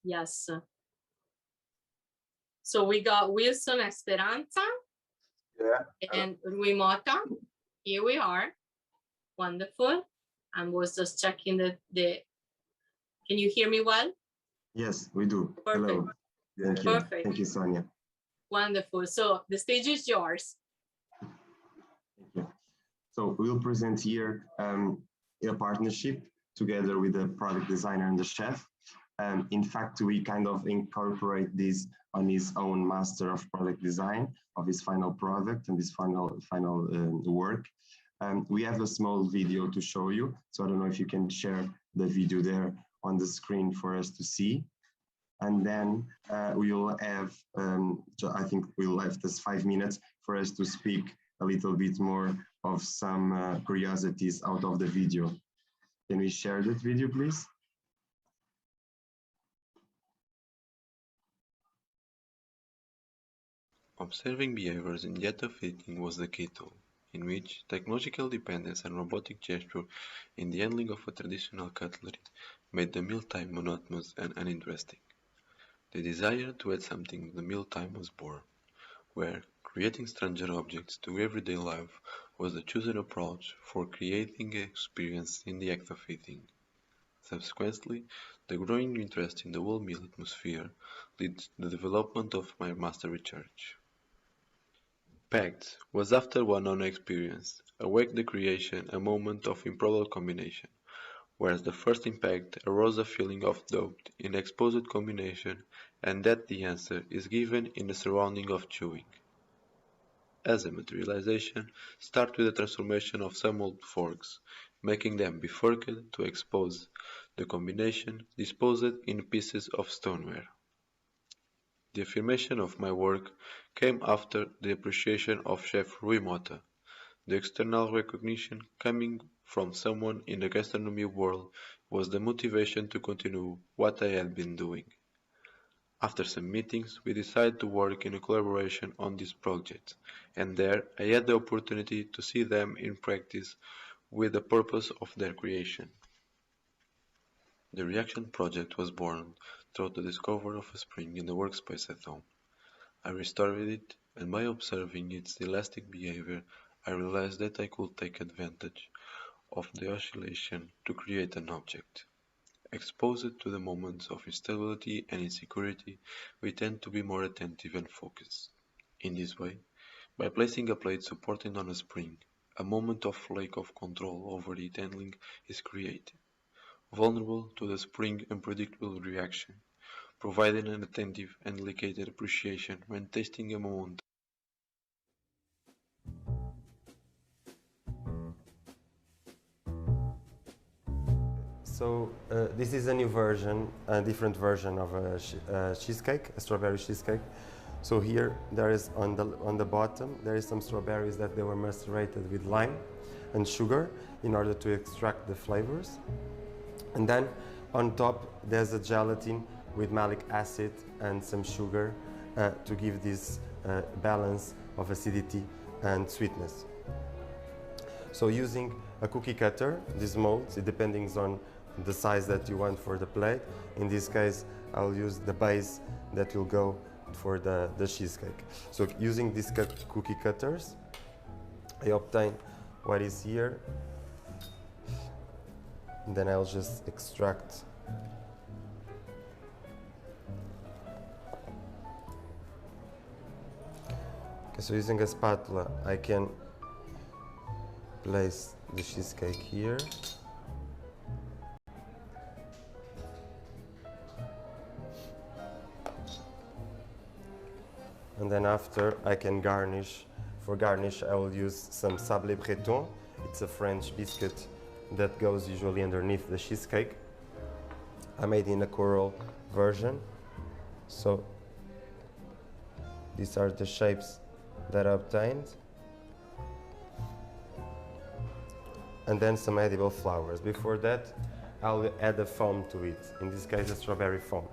Yes. So we got Wilson, Esperanza, and Rui Mota. Here we are. Wonderful. And was just checking the. Can you hear me well? Yes, we do. Perfect. Hello. Thank you. Perfect. Thank you, Sonia. Wonderful. So the stage is yours. Thank you. So we will present here a partnership together with the product designer and the chef. In fact, we kind of incorporate this on his own master of product design of his final product and his final work. We have a small video to show you. So I don't know if you can share the video there on the screen for us to see. And then we will have, I think we'll have this 5 minutes for us to speak a little bit more of some curiosities out of the video. Can we share that video, please? Observing behaviors in data fitting was the key tool, in which technological dependence and robotic gesture in the handling of a traditional cutlery made the mealtime monotonous and uninteresting. The desire to add something to the mealtime was born, where creating stranger objects to everyday life was the chosen approach for creating an experience in the act of eating. Subsequently, the growing interest in the whole meal atmosphere led to the development of my master research. Pact was after one own experience, awake the creation a moment of improbable combination, whereas the first impact arose a feeling of doubt in exposed combination and that the answer is given in the surrounding of chewing. As a materialization, start with the transformation of some old forks, making them be forked to expose the combination disposed in pieces of stoneware. The affirmation of my work came after the appreciation of Chef Rui Mota. The external recognition coming from someone in the gastronomy world was the motivation to continue what I had been doing. After some meetings, we decided to work in a collaboration on this project, and there I had the opportunity to see them in practice with the purpose of their creation. The Reaction project was born through the discovery of a spring in the workspace at home. I restored it, and by observing its elastic behavior, I realized that I could take advantage of the oscillation to create an object. Exposed to the moments of instability and insecurity, we tend to be more attentive and focused. In this way, by placing a plate supported on a spring, a moment of lack of control over its handling is created, vulnerable to the spring's unpredictable reaction, providing an attentive and delicate appreciation when tasting a moment. So this is a new version, a different version of a cheesecake, a strawberry cheesecake. So here there is on the bottom there is some strawberries that they were macerated with lime and sugar in order to extract the flavors. And then on top there's a gelatin with malic acid and some sugar to give this balance of acidity and sweetness. So using a cookie cutter, these molds, depending on the size that you want for the plate. In this case, I'll use the base that will go for the cheesecake. So using these cookie cutters, I obtain what is here. And then I'll just extract. Okay, so using a spatula, I can place the cheesecake here. And then after, I can garnish. For garnish, I will use some sablé breton. It's a French biscuit that goes usually underneath the cheesecake. I made in a coral version. So these are the shapes that I obtained. And then some edible flowers. Before that, I'll add a foam to it, in this case a strawberry foam.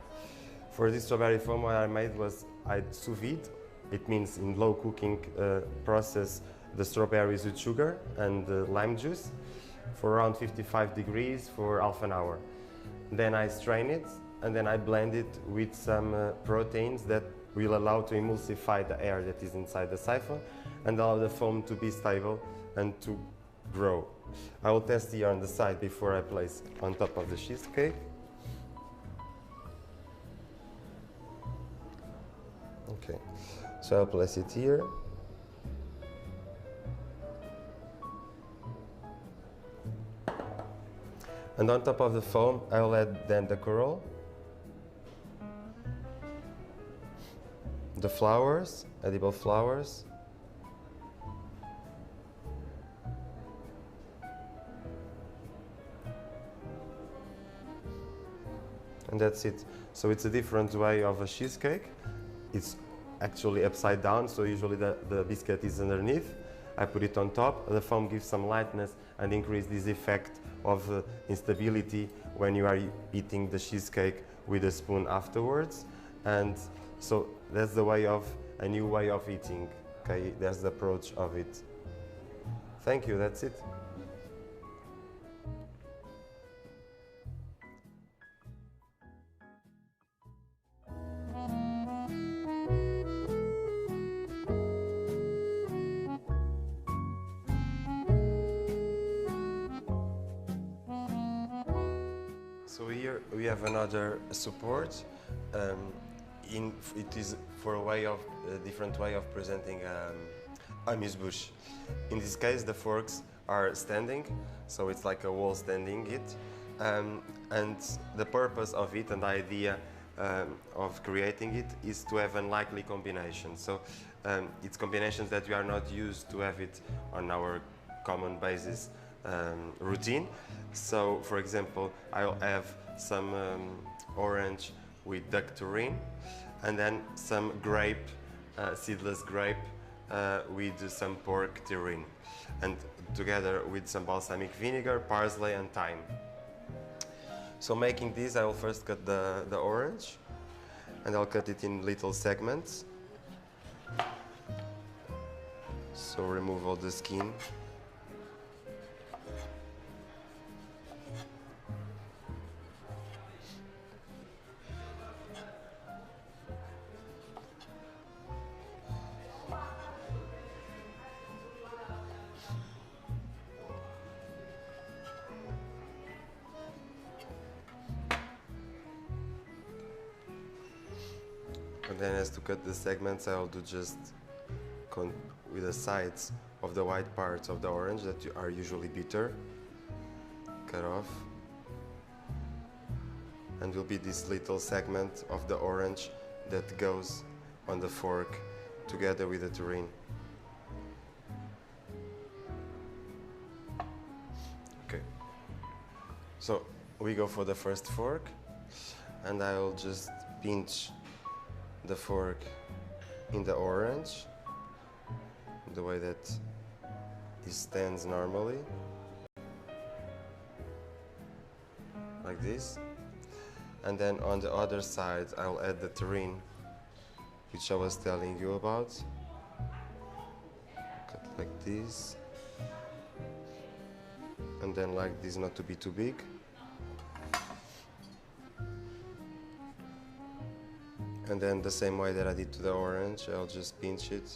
For this strawberry foam, what I made was I sous vide. It means in low cooking process the strawberries with sugar and lime juice for around 55 degrees for half an hour. Then I strain it and then I blend it with some proteins that will allow to emulsify the air that is inside the siphon and allow the foam to be stable and to grow. I will test here on the side before I place on top of the cheesecake. Okay, so I'll place it here. And on top of the foam, I will add then the coral, the flowers, edible flowers, and that's it. So it's a different way of a cheesecake. It's actually upside down, so usually the biscuit is underneath. I put it on top. The foam gives some lightness and increase this effect of instability when you are eating the cheesecake with a spoon afterwards. And so that's the way of a new way of eating. Okay, that's the approach of it. Thank you, that's it. So here we have another support. It is for a different way of presenting amuse-bouche. In this case, the forks are standing, so it's like a wall standing it. And the purpose of it and the idea of creating it is to have unlikely combinations. So it's combinations that we are not used to have it on our common basis routine. So, for example, I'll have some orange with duck terrine, and then some grape, seedless grape, with some pork terrine, and together with some balsamic vinegar, parsley, and thyme. So, making this, I will first cut the orange, and I'll cut it in little segments. So, remove all the skin. And then as to cut the segments, I'll do just with the sides of the white parts of the orange that are usually bitter. Cut off. And will be this little segment of the orange that goes on the fork together with the terrine. Okay. So we go for the first fork, and I'll just pinch the fork in the orange the way that it stands normally, like this. And then on the other side I'll add the terrine, which I was telling you about. Cut like this, and then like this, not to be too big. And then the same way that I did to the orange, I'll just pinch it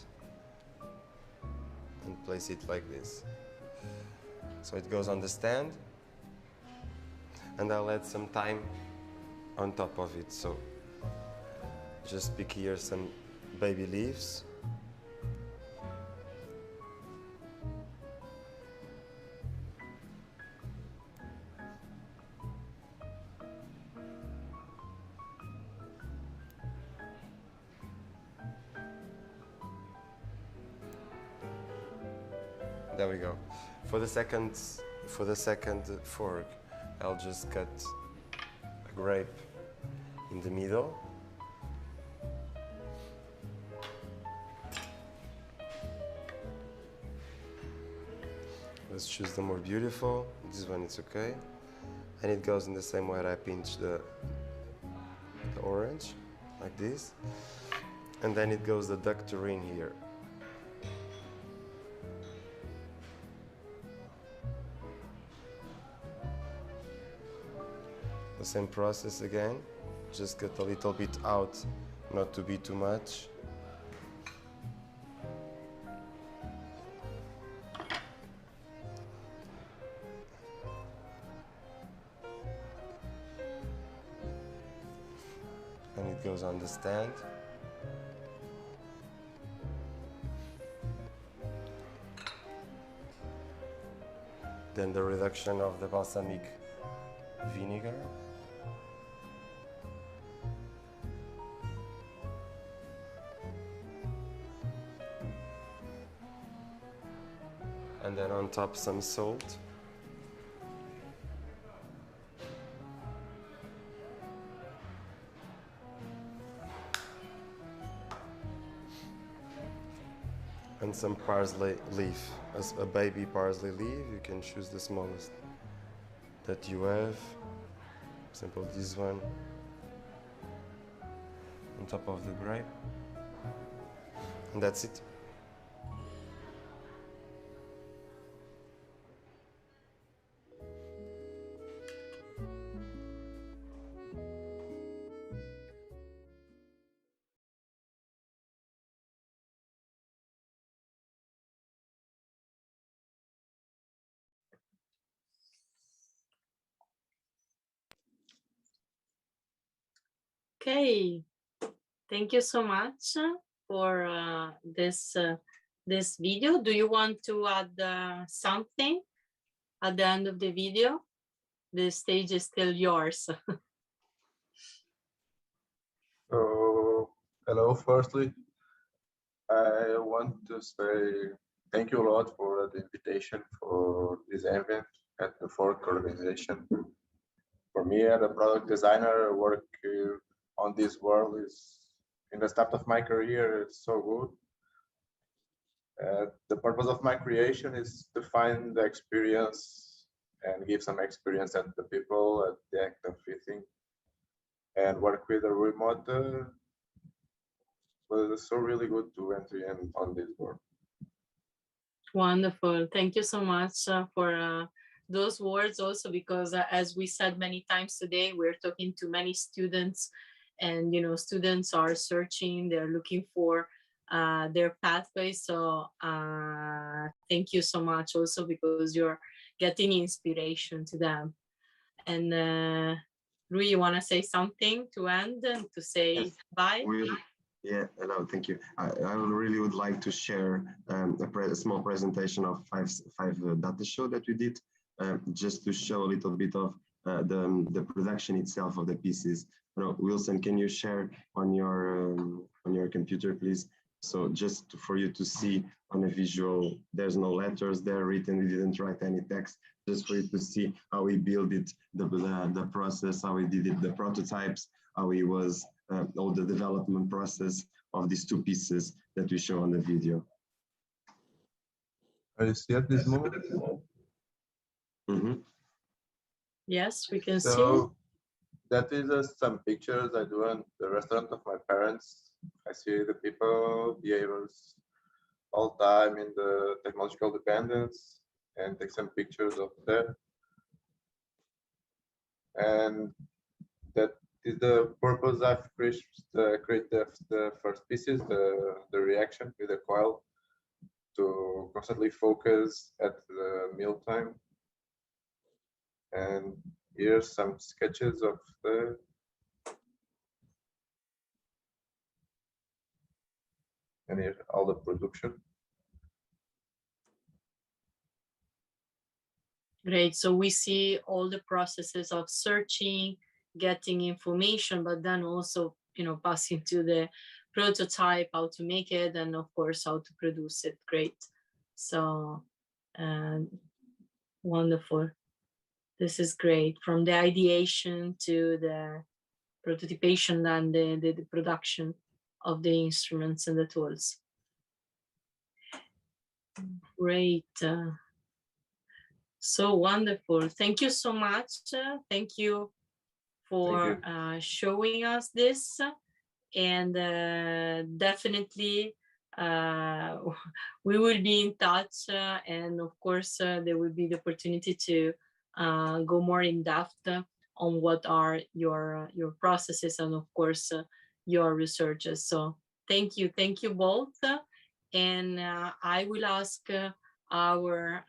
and place it like this. So it goes on the stand, and I'll add some thyme on top of it. So just pick here some baby leaves. There we go. For the second fork, I'll just cut a grape in the middle. Let's choose the more beautiful. This one is okay. And it goes in the same way I pinch the orange, like this. And then it goes the nectarine here. The same process again, just get a little bit out, not to be too much. And it goes on the stand. Then the reduction of the balsamic vinegar. And then on top some salt. And some parsley leaf, as a baby parsley leaf. You can choose the smallest that you have. For example, this one on top of the grape. And that's it. Okay, thank you so much for this video. Do you want to add something at the end of the video? The stage is still yours. So, hello, firstly, I want to say thank you a lot for the invitation for this event at the Fork organization. For me, as a product designer, work on this world is in the start of my career. It's so good. The purpose of my creation is to find the experience and give some experience at the people at the act of eating, and work with Rui Mota was so really good to enter in on this work. Wonderful. Thank you so much for those words also, because as we said many times today, we're talking to many students, and students are searching, they're looking for their pathway. So thank you so much also, because you're getting inspiration to them. And Rui, you want to say something to end and to say Yes. bye? Yeah, hello, thank you. I really would like to share a small presentation of five data show that we did, just to show a little bit of the production itself of the pieces. Wilson, can you share on your computer, please? So just for you to see on a visual, there's no letters there written, we didn't write any text, just for you to see how we built it, the process, how we did it, the prototypes, how it was, all the development process of these two pieces that we show on the video. Are you see at this moment? Mm-hmm. Yes, we can see. So that is some pictures I do in the restaurant of my parents. I see the people, behaviors all time in the technological dependence, and take some pictures of that. And that is the purpose I've created the first pieces, the reaction with the coil, to constantly focus at the meal time. And here's some sketches of the and here all the production. Great. So we see all the processes of searching, getting information, but then also, passing to the prototype, how to make it, and of course, how to produce it. Great. So, wonderful. This is great. From the ideation to the prototypation and the production of the instruments and the tools. Great. So wonderful. Thank you so much. Thank you for showing us this. And definitely we will be in touch. And of course, there will be the opportunity to go more in depth on what are your processes and of course your researches. So thank you both. And I will ask our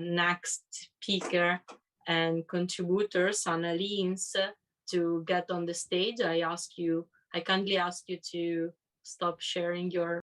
next speaker and contributors, Annalise, to get on the stage. I kindly ask you to stop sharing your